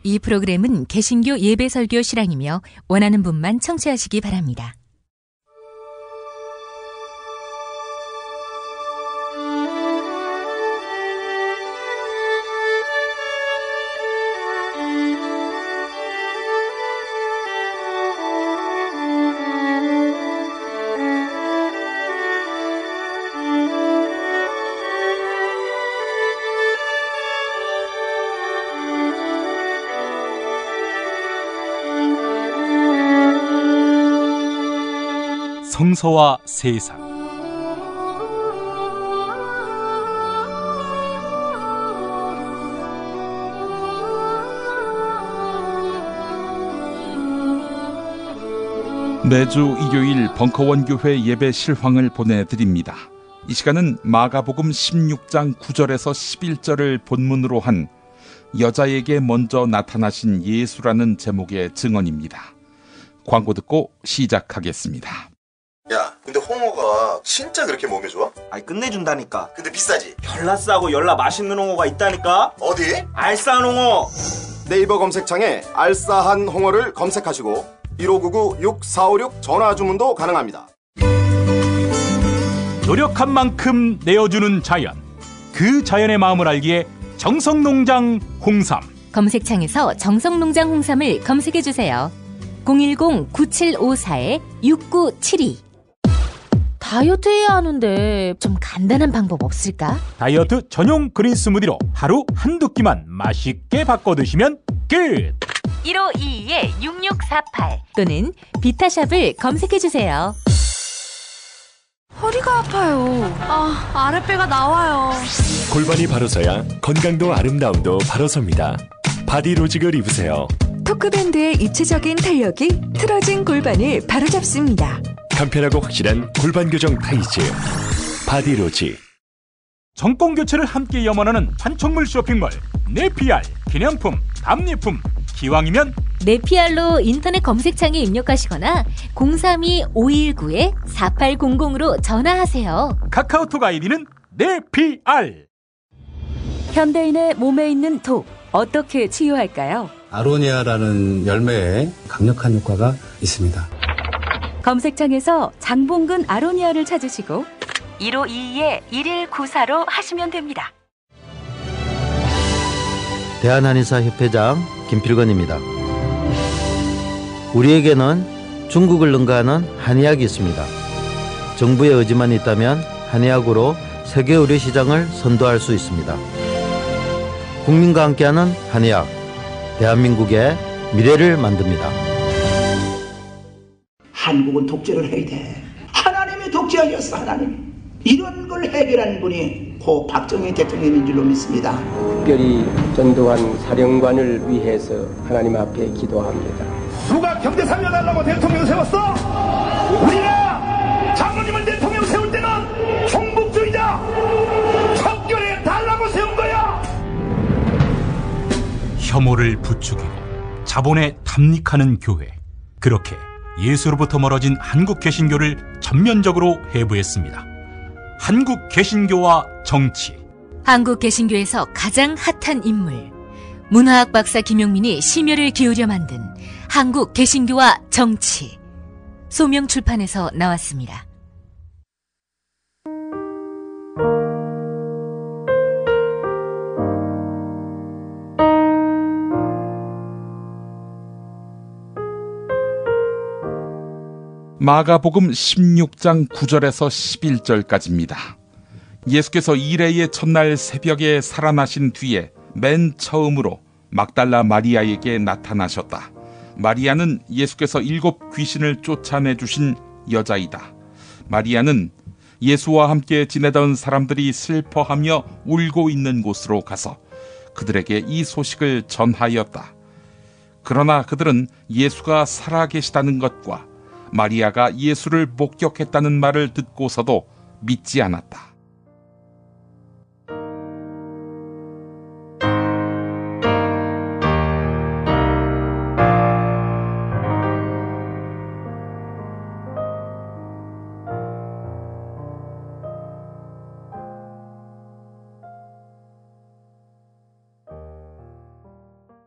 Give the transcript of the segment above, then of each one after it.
이 프로그램은 개신교 예배설교 실황이며 원하는 분만 청취하시기 바랍니다. 성서와 세상. 매주 일요일 벙커원 교회 예배 실황을 보내드립니다. 이 시간은 마가복음 16장 9절에서 11절을 본문으로 한 여자에게 먼저 나타나신 예수라는 제목의 증언입니다. 광고 듣고 시작하겠습니다. 야, 근데 홍어가 진짜 그렇게 몸에 좋아? 아니 끝내준다니까. 근데 비싸지? 열나 싸고 열나 맛있는 홍어가 있다니까. 어디? 알싸한 홍어. 네이버 검색창에 알싸한 홍어를 검색하시고 1599-6456 전화 주문도 가능합니다. 노력한 만큼 내어주는 자연, 그 자연의 마음을 알기에 정성농장 홍삼. 검색창에서 정성농장 홍삼을 검색해주세요. 010-9754-6972. 다이어트 해야 하는데 좀 간단한 방법 없을까? 다이어트 전용 그린 스무디로 하루 한두 끼만 맛있게 바꿔 드시면 끝! 1522-6648 또는 비타샵을 검색해주세요. 허리가 아파요. 아랫배가 나와요. 골반이 바로 서야 건강도 아름다움도 바로 섭니다. 바디로직을 입으세요. 토크밴드의 입체적인 탄력이 틀어진 골반을 바로잡습니다. 간편하고 확실한 골반 교정 타이즈 바디로직. 정권 교체를 함께 염원하는 판촉물 쇼핑몰 네피알. 기념품, 답례품, 기왕이면 네피알로 인터넷 검색창에 입력하시거나 032-519-4800으로 전화하세요. 카카오톡 아이디는 네피알. 현대인의 몸에 있는 독, 어떻게 치유할까요? 아로니아라는 열매에 강력한 효과가 있습니다. 검색창에서 장봉근 아로니아를 찾으시고 1522-1194로 하시면 됩니다. 대한한의사협회장 김필건입니다. 우리에게는 중국을 능가하는 한의학이 있습니다. 정부의 의지만 있다면 한의학으로 세계 의료 시장을 선도할 수 있습니다. 국민과 함께하는 한의학, 대한민국의 미래를 만듭니다. 한국은 독재를 해야 돼. 하나님이 독재 아니었어. 하나님. 이런 걸 해결한 분이 고 박정희 대통령인 줄로 믿습니다. 특별히 전두환 사령관을 위해서 하나님 앞에 기도합니다. 누가 경제 살려달라고 대통령 세웠어? 우리가 장로님을 대통령 세울 때는 종북주의자 척결해 달라고 세운 거야. 혐오를 부추기고 자본에 탐닉하는 교회. 그렇게 예수로부터 멀어진 한국 개신교를 전면적으로 해부했습니다. 한국 개신교와 정치. 한국 개신교에서 가장 핫한 인물, 문화학 박사 김용민이 심혈을 기울여 만든 한국 개신교와 정치. 소명출판에서 나왔습니다. 마가복음 16장 9절에서 11절까지입니다. 예수께서 일회의 첫날 새벽에 살아나신 뒤에 맨 처음으로 막달라 마리아에게 나타나셨다. 마리아는 예수께서 7 귀신을 쫓아내주신 여자이다. 마리아는 예수와 함께 지내던 사람들이 슬퍼하며 울고 있는 곳으로 가서 그들에게 이 소식을 전하였다. 그러나 그들은 예수가 살아계시다는 것과 마리아가 예수를 목격했다는 말을 듣고서도 믿지 않았다.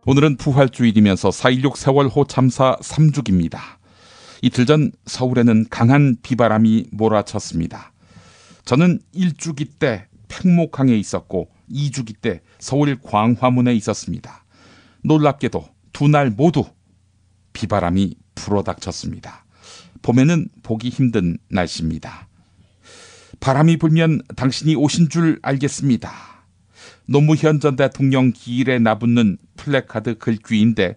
오늘은 부활주일이면서 4.16 세월호 참사 3주기입니다. 이틀 전 서울에는 강한 비바람이 몰아쳤습니다. 저는 1주기 때 팽목항에 있었고 2주기 때 서울 광화문에 있었습니다. 놀랍게도 두 날 모두 비바람이 불어닥쳤습니다. 봄에는 보기 힘든 날씨입니다. 바람이 불면 당신이 오신 줄 알겠습니다. 노무현 전 대통령 기일에 나붙는 플래카드 글귀인데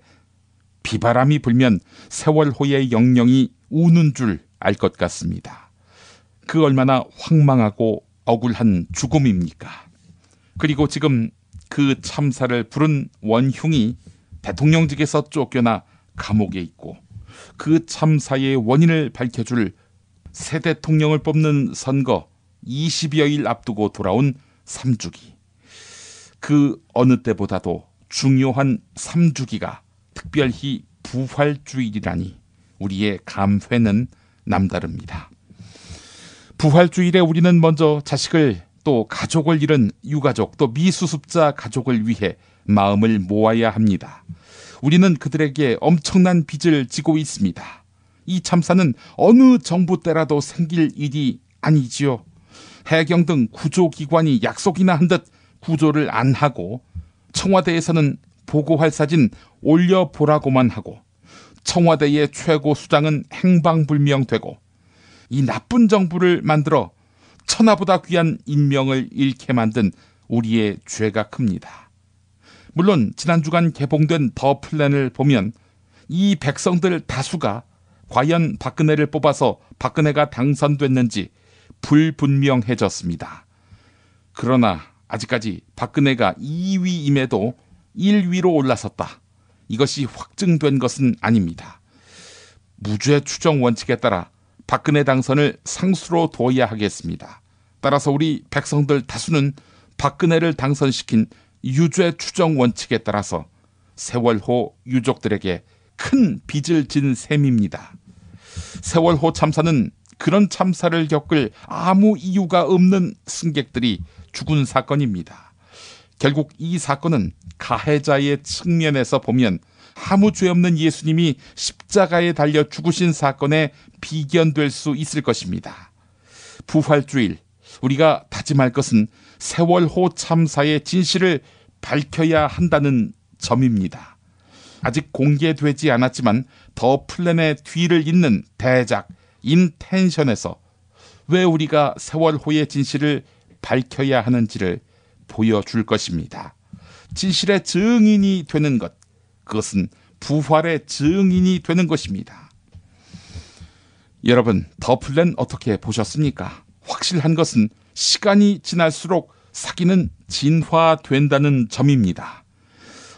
비바람이 불면 세월호의 영령이 우는 줄 알 것 같습니다. 그 얼마나 황망하고 억울한 죽음입니까? 그리고 지금 그 참사를 부른 원흉이 대통령직에서 쫓겨나 감옥에 있고 그 참사의 원인을 밝혀줄 새 대통령을 뽑는 선거 20여일 앞두고 돌아온 3주기. 그 어느 때보다도 중요한 3주기가 특별히 부활주일이라니 우리의 감회는 남다릅니다. 부활주일에 우리는 먼저 자식을 또 가족을 잃은 유가족 또 미수습자 가족을 위해 마음을 모아야 합니다. 우리는 그들에게 엄청난 빚을 지고 있습니다. 이 참사는 어느 정부 때라도 생길 일이 아니지요. 해경 등 구조기관이 약속이나 한 듯 구조를 안 하고 청와대에서는 보고할 사진 올려보라고만 하고 청와대의 최고 수장은 행방불명되고 이 나쁜 정부를 만들어 천하보다 귀한 인명을 잃게 만든 우리의 죄가 큽니다. 물론 지난주간 개봉된 더 플랜을 보면 이 백성들 다수가 과연 박근혜를 뽑아서 박근혜가 당선됐는지 불분명해졌습니다. 그러나 아직까지 박근혜가 2위임에도 1위로 올라섰다. 이것이 확증된 것은 아닙니다. 무죄 추정 원칙에 따라 박근혜 당선을 상수로 둬야 하겠습니다. 따라서 우리 백성들 다수는 박근혜를 당선시킨 유죄 추정 원칙에 따라서 세월호 유족들에게 큰 빚을 진 셈입니다. 세월호 참사는 그런 참사를 겪을 아무 이유가 없는 승객들이 죽은 사건입니다. 결국 이 사건은 가해자의 측면에서 보면 아무 죄 없는 예수님이 십자가에 달려 죽으신 사건에 비견될 수 있을 것입니다. 부활주일, 우리가 다짐할 것은 세월호 참사의 진실을 밝혀야 한다는 점입니다. 아직 공개되지 않았지만 더 플랜의 뒤를 잇는 대작 인텐션에서 왜 우리가 세월호의 진실을 밝혀야 하는지를 보여줄 것입니다. 진실의 증인이 되는 것, 그것은 부활의 증인이 되는 것입니다. 여러분, 더 플랜 어떻게 보셨습니까? 확실한 것은 시간이 지날수록 사기는 진화된다는 점입니다.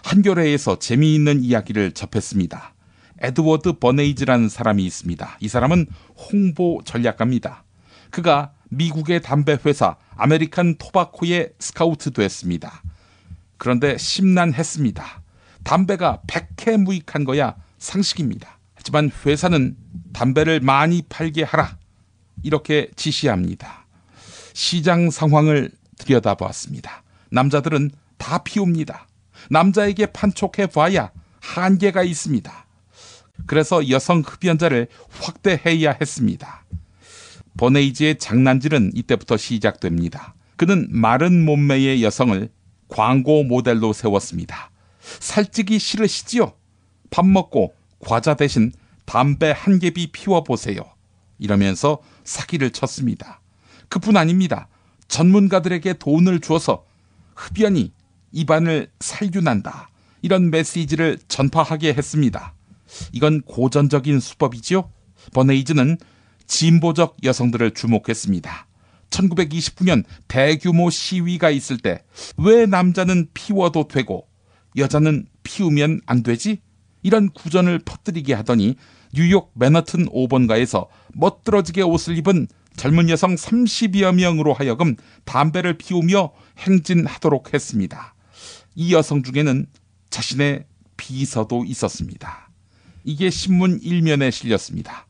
한겨레에서 재미있는 이야기를 접했습니다. 에드워드 버네이즈라는 사람이 있습니다. 이 사람은 홍보 전략가입니다. 그가 미국의 담배 회사 아메리칸 토바코에 스카우트 됐습니다. 그런데 심란했습니다. 담배가 백해무익한 거야 상식입니다. 하지만 회사는 담배를 많이 팔게 하라 이렇게 지시합니다. 시장 상황을 들여다보았습니다. 남자들은 다 피웁니다. 남자에게 판촉해봐야 한계가 있습니다. 그래서 여성 흡연자를 확대해야 했습니다. 버네이즈의 장난질은 이때부터 시작됩니다. 그는 마른 몸매의 여성을 광고 모델로 세웠습니다. 살찌기 싫으시지요? 밥 먹고 과자 대신 담배 한 개비 피워보세요. 이러면서 사기를 쳤습니다. 그뿐 아닙니다. 전문가들에게 돈을 주어서 흡연이 입안을 살균한다. 이런 메시지를 전파하게 했습니다. 이건 고전적인 수법이지요? 버네이즈는 진보적 여성들을 주목했습니다. 1929년 대규모 시위가 있을 때 왜 남자는 피워도 되고 여자는 피우면 안 되지? 이런 구전을 퍼뜨리게 하더니 뉴욕 맨하튼 5번가에서 멋들어지게 옷을 입은 젊은 여성 30여 명으로 하여금 담배를 피우며 행진하도록 했습니다. 이 여성 중에는 자신의 비서도 있었습니다. 이게 신문 1면에 실렸습니다.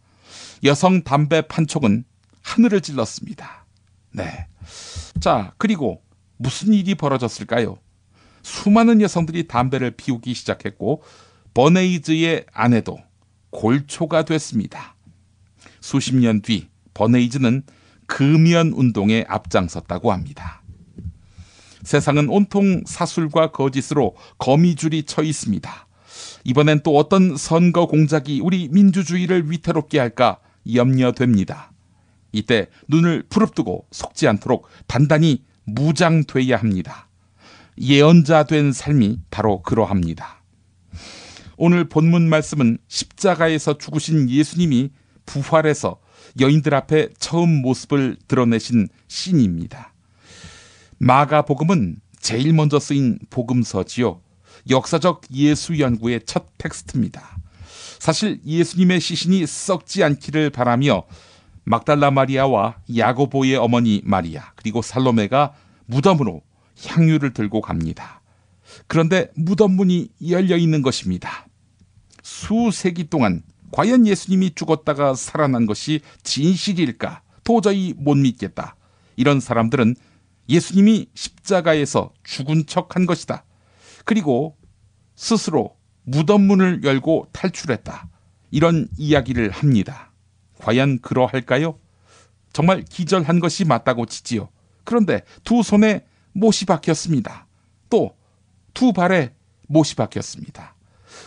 여성 담배 판촉은 하늘을 찔렀습니다. 네. 자, 그리고 무슨 일이 벌어졌을까요? 수많은 여성들이 담배를 피우기 시작했고 버네이즈의 아내도 골초가 됐습니다. 수십 년 뒤 버네이즈는 금연 운동에 앞장섰다고 합니다. 세상은 온통 사술과 거짓으로 거미줄이 쳐 있습니다. 이번엔 또 어떤 선거 공작이 우리 민주주의를 위태롭게 할까 염려됩니다. 이때 눈을 부릅뜨고 속지 않도록 단단히 무장돼야 합니다. 예언자 된 삶이 바로 그러합니다. 오늘 본문 말씀은 십자가에서 죽으신 예수님이 부활해서 여인들 앞에 처음 모습을 드러내신 씬입니다. 마가복음은 제일 먼저 쓰인 복음서지요. 역사적 예수 연구의 첫 텍스트입니다. 사실 예수님의 시신이 썩지 않기를 바라며 막달라 마리아와 야고보의 어머니 마리아 그리고 살로메가 무덤으로 향유를 들고 갑니다. 그런데 무덤 문이 열려 있는 것입니다. 수세기 동안 과연 예수님이 죽었다가 살아난 것이 진실일까? 도저히 못 믿겠다. 이런 사람들은 예수님이 십자가에서 죽은 척한 것이다. 그리고 스스로 무덤 문을 열고 탈출했다. 이런 이야기를 합니다. 과연 그러할까요? 정말 기절한 것이 맞다고 치지요. 그런데 두 손에 못이 박혔습니다. 또 두 발에 못이 박혔습니다.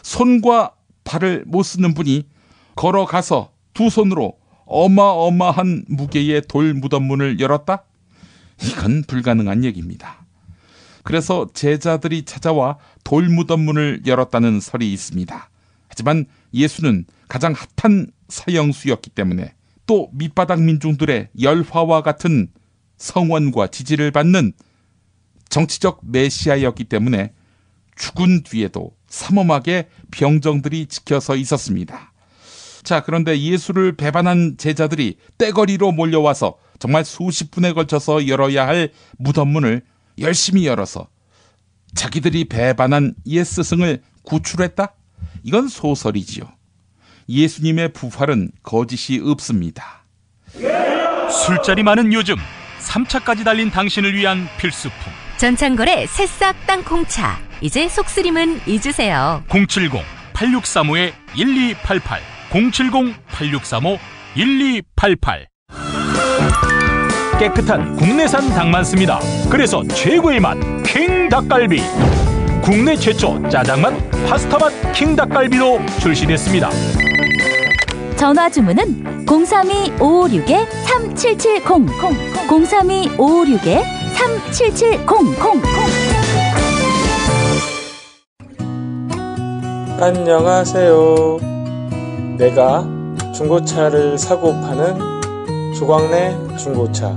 손과 발을 못 쓰는 분이 걸어가서 두 손으로 어마어마한 무게의 돌 무덤문을 열었다? 이건 불가능한 얘기입니다. 그래서 제자들이 찾아와 돌 무덤문을 열었다는 설이 있습니다. 하지만 예수는 가장 핫한 서영수였기 때문에 또 밑바닥 민중들의 열화와 같은 성원과 지지를 받는 정치적 메시아였기 때문에 죽은 뒤에도 삼엄하게 병정들이 지켜서 있었습니다. 자, 그런데 예수를 배반한 제자들이 떼거리로 몰려와서 정말 수십 분에 걸쳐서 열어야 할 무덤문을 열심히 열어서 자기들이 배반한 옛 스승을 구출했다? 이건 소설이지요. 예수님의 부활은 거짓이 없습니다. 술자리 많은 요즘 3차까지 달린 당신을 위한 필수품 전창걸의 새싹 땅콩차. 이제 속쓰림은 잊으세요. 070-8635-1288 070-8635-1288 깨끗한 국내산 닭만 씁니다. 그래서 최고의 맛 킹 닭갈비. 국내 최초 짜장맛 파스타맛 킹 닭갈비로 출시됐습니다. 전화 주문은 032-556-3770 032-556-3770. 안녕하세요. 내가 중고차를 사고 파는 조광래 중고차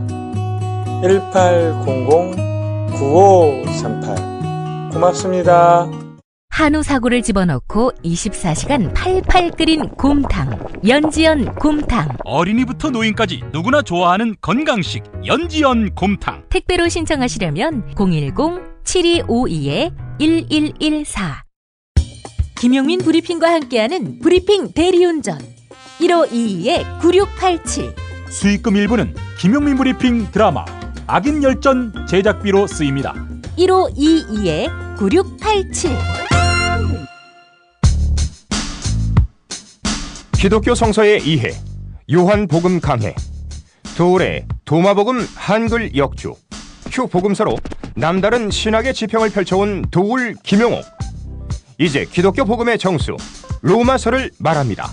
1800-9538 고맙습니다. 한우 사고를 집어넣고 24시간 팔팔 끓인 곰탕. 연지연 곰탕. 어린이부터 노인까지 누구나 좋아하는 건강식 연지연 곰탕. 택배로 신청하시려면 010-7252-1114. 김용민 브리핑과 함께하는 브리핑 대리운전 1522-9687. 수익금 일부는 김용민 브리핑 드라마 악인 열전 제작비로 쓰입니다. 1522-9687. 기독교 성서의 이해, 요한복음 강해, 도울의 도마복음 한글 역주, 휴복음서로 남다른 신학의 지평을 펼쳐온 도울 김용옥. 이제 기독교 복음의 정수, 로마서를 말합니다.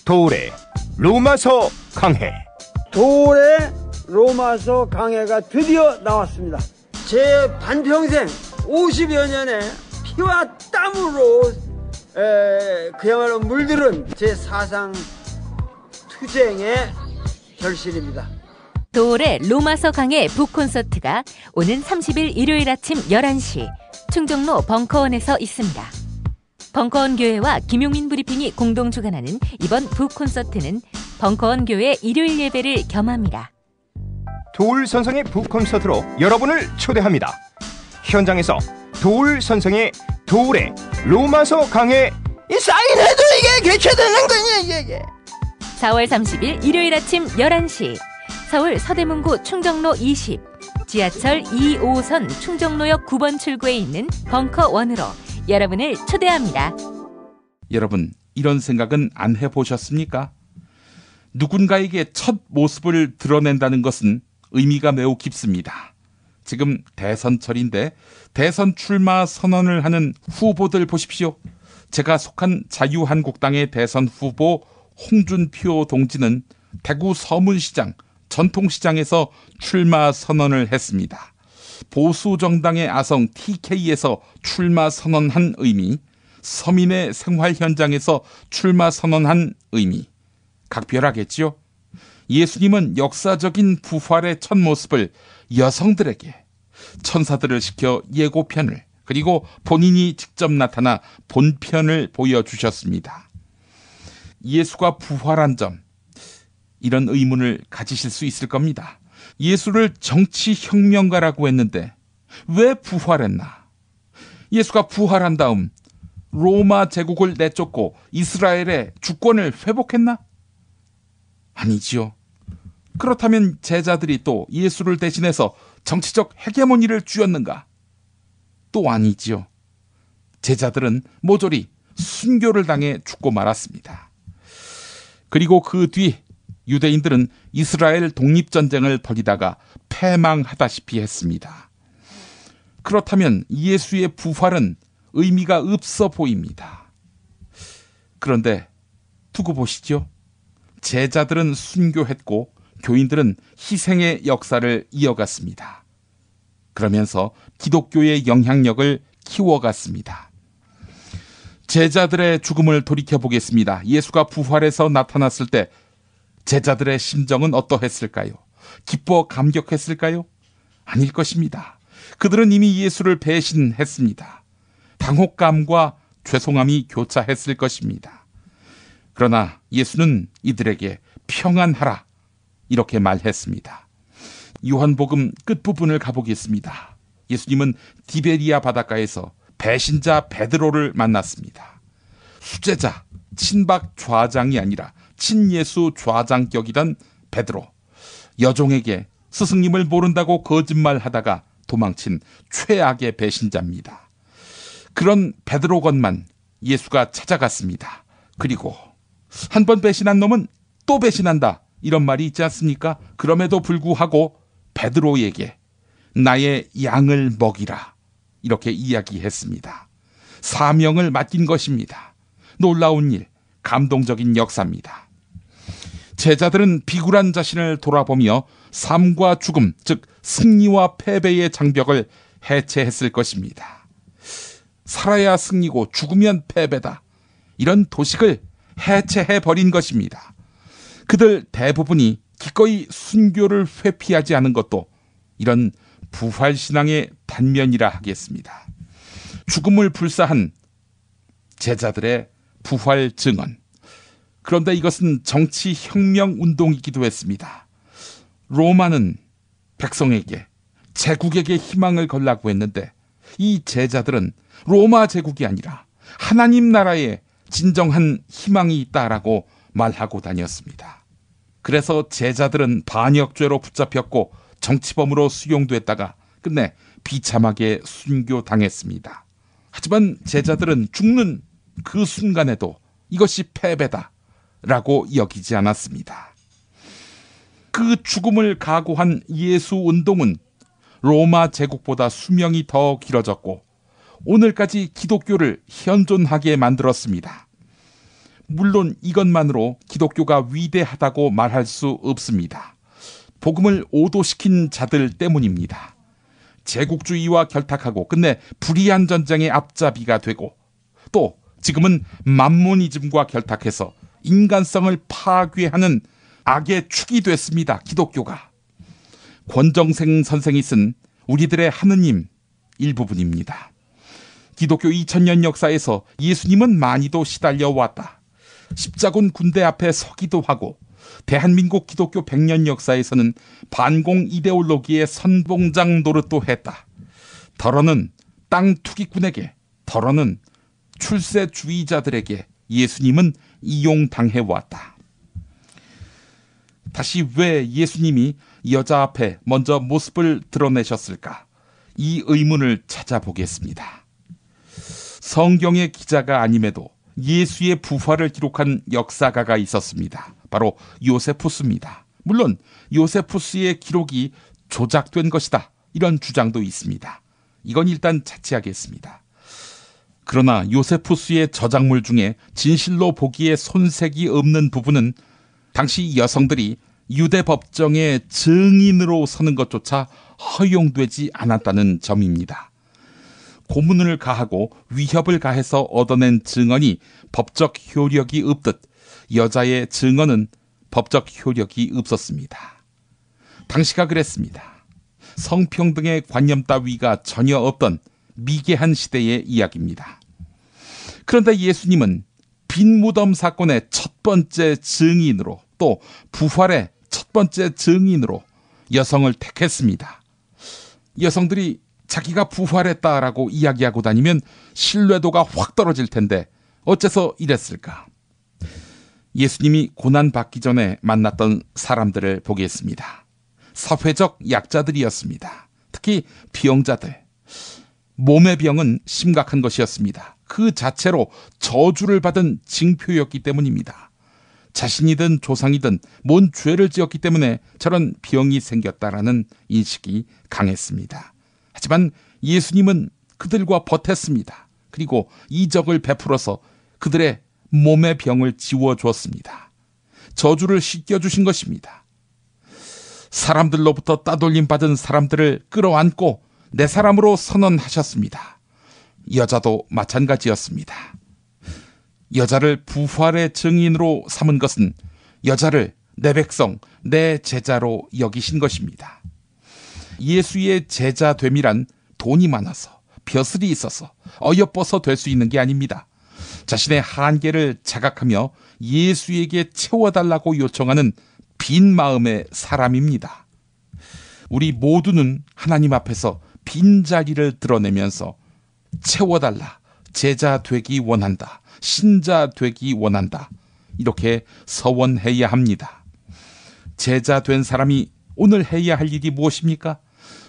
도울의 로마서 강해. 도울의 로마서 강해가 드디어 나왔습니다. 제 반평생 50여 년의 피와 땀으로 그야말로 물들은 제 사상 투쟁의 결실입니다. 도울의 로마서 강해 북콘서트가 오는 30일 일요일 아침 11시 충정로 벙커원에서 있습니다. 벙커원 교회와 김용민 브리핑이 공동 주관하는 이번 북콘서트는 벙커원 교회 일요일 예배를 겸합니다. 도울 선생의 북콘서트로 여러분을 초대합니다. 현장에서 도울 선생의 도울의 로마서 강해 사인해도 이게 개최되는 거냐 이게. 4월 30일 일요일 아침 11시 서울 서대문구 충정로 20 지하철 2호선 충정로역 9번 출구에 있는 벙커원으로 여러분을 초대합니다. 여러분, 이런 생각은 안 해보셨습니까? 누군가에게 첫 모습을 드러낸다는 것은 의미가 매우 깊습니다. 지금 대선철인데 대선 출마 선언을 하는 후보들 보십시오. 제가 속한 자유한국당의 대선 후보 홍준표 동지는 대구 서문시장, 전통시장에서 출마 선언을 했습니다. 보수정당의 아성 TK에서 출마 선언한 의미, 서민의 생활 현장에서 출마 선언한 의미, 각별하겠지요? 예수님은 역사적인 부활의 첫 모습을 여성들에게, 천사들을 시켜 예고편을, 그리고 본인이 직접 나타나 본편을 보여주셨습니다. 예수가 부활한 점, 이런 의문을 가지실 수 있을 겁니다. 예수를 정치혁명가라고 했는데 왜 부활했나? 예수가 부활한 다음 로마 제국을 내쫓고 이스라엘의 주권을 회복했나? 아니지요. 그렇다면 제자들이 또 예수를 대신해서 정치적 헤게모니를 쥐었는가? 또 아니지요. 제자들은 모조리 순교를 당해 죽고 말았습니다. 그리고 그 뒤 유대인들은 이스라엘 독립전쟁을 벌이다가 패망하다시피 했습니다. 그렇다면 예수의 부활은 의미가 없어 보입니다. 그런데 두고 보시죠. 제자들은 순교했고 교인들은 희생의 역사를 이어갔습니다. 그러면서 기독교의 영향력을 키워갔습니다. 제자들의 죽음을 돌이켜보겠습니다. 예수가 부활해서 나타났을 때 제자들의 심정은 어떠했을까요? 기뻐 감격했을까요? 아닐 것입니다. 그들은 이미 예수를 배신했습니다. 당혹감과 죄송함이 교차했을 것입니다. 그러나 예수는 이들에게 평안하라, 이렇게 말했습니다. 요한복음 끝부분을 가보겠습니다. 예수님은 디베리아 바닷가에서 배신자 베드로를 만났습니다. 수제자, 친박 좌장이 아니라 친예수 좌장격이던 베드로, 여종에게 스승님을 모른다고 거짓말하다가 도망친 최악의 배신자입니다. 그런 베드로건만 예수가 찾아갔습니다. 그리고 한 번 배신한 놈은 또 배신한다, 이런 말이 있지 않습니까? 그럼에도 불구하고 베드로에게 나의 양을 먹이라, 이렇게 이야기했습니다. 사명을 맡긴 것입니다. 놀라운 일, 감동적인 역사입니다. 제자들은 비굴한 자신을 돌아보며 삶과 죽음, 즉 승리와 패배의 장벽을 해체했을 것입니다. 살아야 승리고 죽으면 패배다, 이런 도식을 해체해버린 것입니다. 그들 대부분이 기꺼이 순교를 회피하지 않은 것도 이런 부활신앙의 단면이라 하겠습니다. 죽음을 불사한 제자들의 부활 증언. 그런데 이것은 정치혁명 운동이기도 했습니다. 로마는 백성에게, 제국에게 희망을 걸라고 했는데 이 제자들은 로마 제국이 아니라 하나님 나라에 진정한 희망이 있다라고 말하고 다녔습니다. 그래서 제자들은 반역죄로 붙잡혔고 정치범으로 수용됐다가 끝내 비참하게 순교당했습니다. 하지만 제자들은 죽는 그 순간에도 이것이 패배다라고 여기지 않았습니다. 그 죽음을 각오한 예수 운동은 로마 제국보다 수명이 더 길어졌고 오늘까지 기독교를 현존하게 만들었습니다. 물론 이것만으로 기독교가 위대하다고 말할 수 없습니다. 복음을 오도시킨 자들 때문입니다. 제국주의와 결탁하고 끝내 불의한 전쟁의 앞잡이가 되고 또 지금은 만모니즘과 결탁해서 인간성을 파괴하는 악의 축이 됐습니다. 기독교가. 권정생 선생이 쓴 우리들의 하느님 일부분입니다. 기독교 2000년 역사에서 예수님은 많이도 시달려왔다. 십자군 군대 앞에 서기도 하고 대한민국 기독교 100년 역사에서는 반공 이데올로기의 선봉장 노릇도 했다. 더러는 땅 투기꾼에게, 더러는 출세주의자들에게 예수님은 이용당해왔다. 다시 왜 예수님이 여자 앞에 먼저 모습을 드러내셨을까? 이 의문을 찾아보겠습니다. 성경의 기자가 아님에도 예수의 부활을 기록한 역사가가 있었습니다. 바로 요세푸스입니다. 물론 요세푸스의 기록이 조작된 것이다, 이런 주장도 있습니다. 이건 일단 차치하겠습니다. 그러나 요세푸스의 저작물 중에 진실로 보기에 손색이 없는 부분은 당시 여성들이 유대 법정의 증인으로 서는 것조차 허용되지 않았다는 점입니다. 고문을 가하고 위협을 가해서 얻어낸 증언이 법적 효력이 없듯 여자의 증언은 법적 효력이 없었습니다. 당시가 그랬습니다. 성평등의 관념 따위가 전혀 없던 미개한 시대의 이야기입니다. 그런데 예수님은 빈 무덤 사건의 첫 번째 증인으로, 또 부활의 첫 번째 증인으로 여성을 택했습니다. 여성들이 자기가 부활했다라고 이야기하고 다니면 신뢰도가 확 떨어질 텐데 어째서 이랬을까? 예수님이 고난받기 전에 만났던 사람들을 보겠습니다. 사회적 약자들이었습니다. 특히 병자들. 몸의 병은 심각한 것이었습니다. 그 자체로 저주를 받은 징표였기 때문입니다. 자신이든 조상이든 뭔 죄를 지었기 때문에 저런 병이 생겼다라는 인식이 강했습니다. 하지만 예수님은 그들과 버텼습니다. 그리고 이적을 베풀어서 그들의 몸의 병을 지워주었습니다. 저주를 씻겨주신 것입니다. 사람들로부터 따돌림 받은 사람들을 끌어안고 내 사람으로 선언하셨습니다. 여자도 마찬가지였습니다. 여자를 부활의 증인으로 삼은 것은 여자를 내 백성, 내 제자로 여기신 것입니다. 예수의 제자됨이란 돈이 많아서, 벼슬이 있어서, 어여뻐서 될 수 있는 게 아닙니다. 자신의 한계를 자각하며 예수에게 채워달라고 요청하는 빈 마음의 사람입니다. 우리 모두는 하나님 앞에서 빈자리를 드러내면서 채워달라, 제자 되기 원한다, 신자 되기 원한다, 이렇게 서원해야 합니다. 제자 된 사람이 오늘 해야 할 일이 무엇입니까?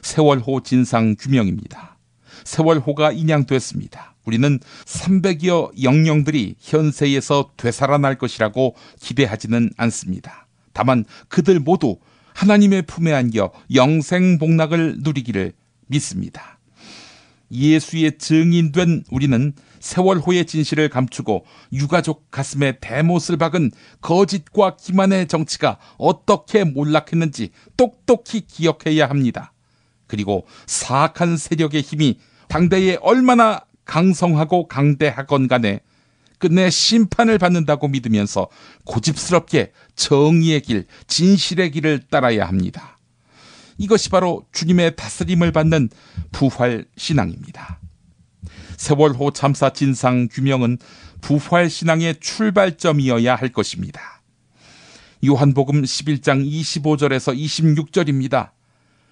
세월호 진상 규명입니다. 세월호가 인양됐습니다. 우리는 300여 영령들이 현세에서 되살아날 것이라고 기대하지는 않습니다. 다만 그들 모두 하나님의 품에 안겨 영생복락을 누리기를 믿습니다. 예수의 증인된 우리는 세월호의 진실을 감추고 유가족 가슴에 대못을 박은 거짓과 기만의 정치가 어떻게 몰락했는지 똑똑히 기억해야 합니다. 그리고 사악한 세력의 힘이 당대에 얼마나 강성하고 강대하건 간에 끝내 심판을 받는다고 믿으면서 고집스럽게 정의의 길, 진실의 길을 따라야 합니다. 이것이 바로 주님의 다스림을 받는 부활신앙입니다. 세월호 참사 진상 규명은 부활신앙의 출발점이어야 할 것입니다. 요한복음 11장 25절에서 26절입니다.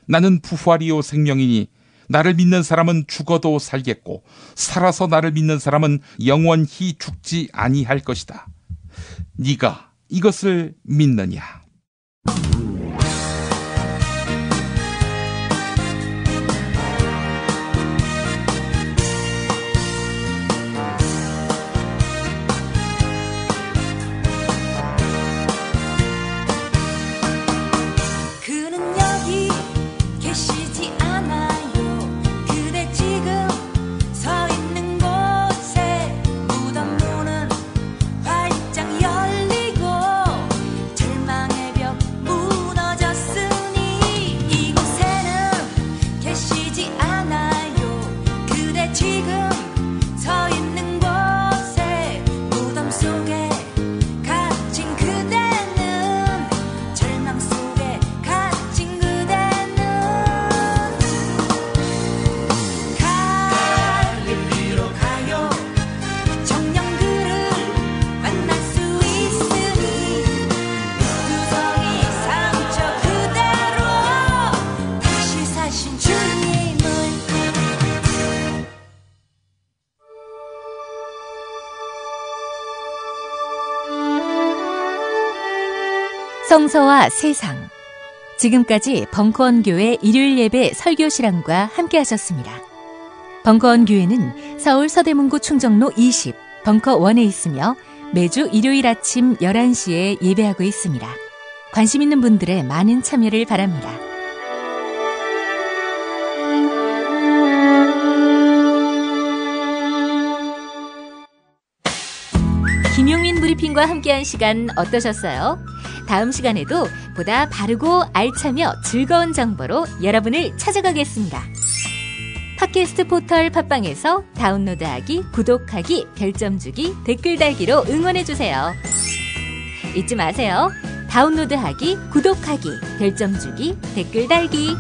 나는 부활이요 생명이니 나를 믿는 사람은 죽어도 살겠고 살아서 나를 믿는 사람은 영원히 죽지 아니할 것이다. 네가 이것을 믿느냐? 성서와 세상, 지금까지 벙커원 교회 일요일 예배 설교 실황과 함께 하셨습니다. 벙커원 교회는 서울 서대문구 충정로 20 벙커원에 있으며 매주 일요일 아침 11시에 예배하고 있습니다. 관심 있는 분들의 많은 참여를 바랍니다. 김용민 브리핑과 함께한 시간 어떠셨어요? 다음 시간에도 보다 바르고 알차며 즐거운 정보로 여러분을 찾아가겠습니다. 팟캐스트 포털 팟빵에서 다운로드하기, 구독하기, 별점 주기, 댓글 달기로 응원해주세요. 잊지 마세요. 다운로드하기, 구독하기, 별점 주기, 댓글 달기.